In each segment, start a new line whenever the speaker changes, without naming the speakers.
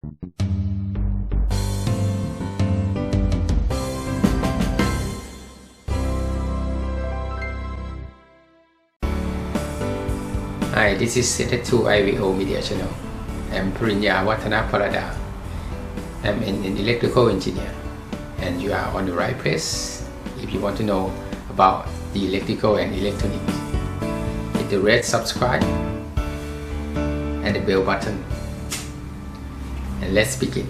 Hi, this is Set to IVO Media Channel. I'm Purinya Watana Parada. I'm an electrical engineer, and you are on the right place if you want to know about the electrical and electronics. Hit the red subscribe and the bell button, and let's begin.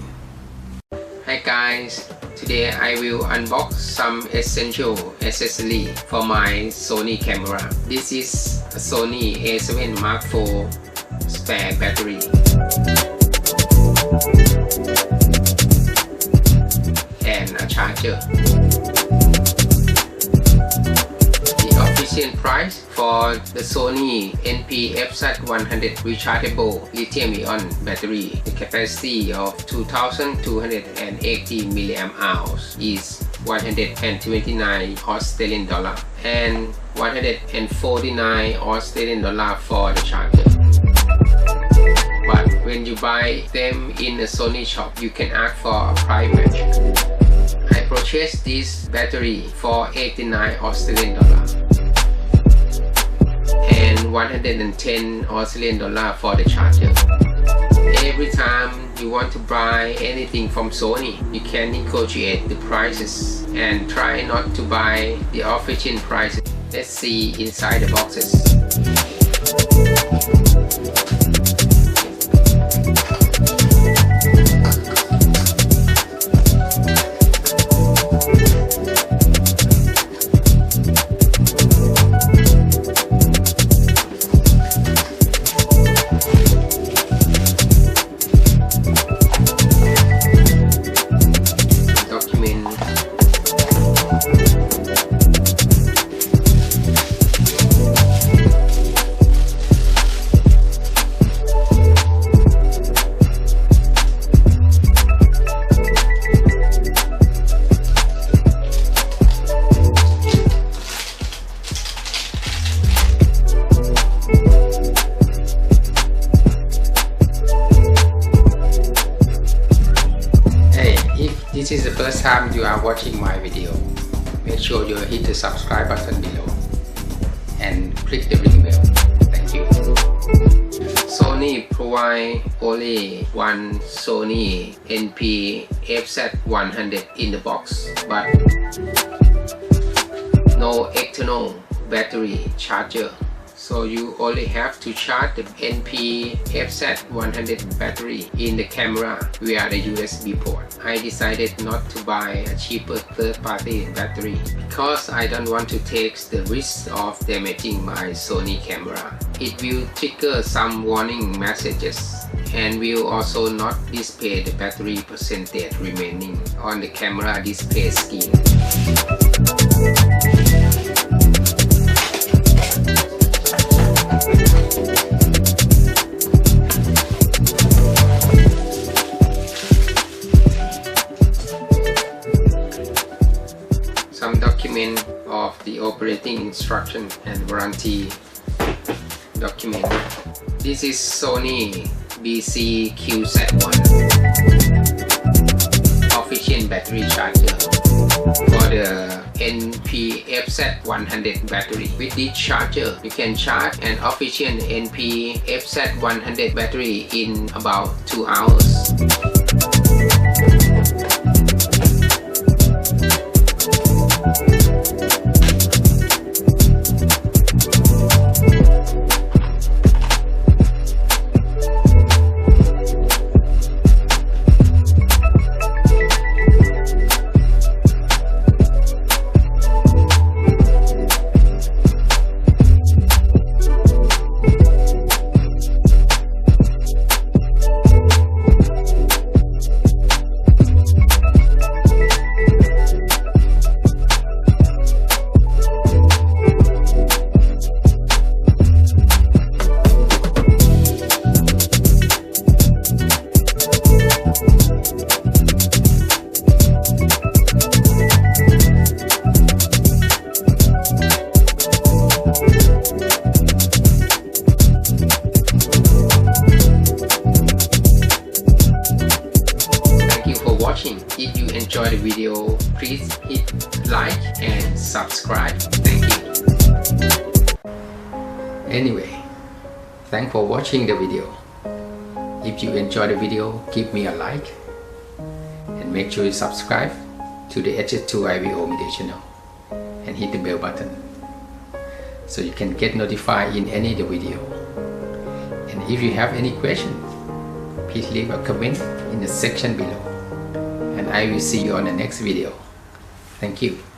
Hi guys, today I will unbox some essential accessory for my Sony camera. This is a Sony A7 Mark IV spare battery and a charger. The official price for the Sony NP-FZ100 rechargeable lithium-ion battery, the capacity of 2280 mAh is 129 Australian dollar and 149 Australian dollar for the charger. But when you buy them in a Sony shop, you can ask for a price match. I purchased this battery for 89 Australian dollar and 110 Australian dollar for the charger. Every time you want to buy anything from Sony, you can negotiate the prices and try not to buy the official prices. Let's see inside the boxes. This is the first time you are watching my video. Make sure you hit the subscribe button below and click the ring bell. Thank you. Sony provide only one Sony NP-FZ100 in the box, but no external battery charger. So you only have to charge the NP-FZ100 battery in the camera via the USB port. I decided not to buy a cheaper third-party battery because I don't want to take the risk of damaging my Sony camera. It will trigger some warning messages and will also not display the battery percentage remaining on the camera display screen. Some document of the operating instruction and warranty document. This is Sony BC-QZ1 official battery charger for the NP-FZ100 battery. With this charger, you can charge an official NP-FZ100 battery in about 2 hours. watching. If you enjoy the video, please hit like and subscribe. Thank you. Anyway, thanks for watching the video. If you enjoy the video, give me a like and make sure you subscribe to the HZ2IVO Media channel and hit the bell button so you can get notified in any of the video. And if you have any question, please leave a comment in the section below and I will see you on the next video. Thank you.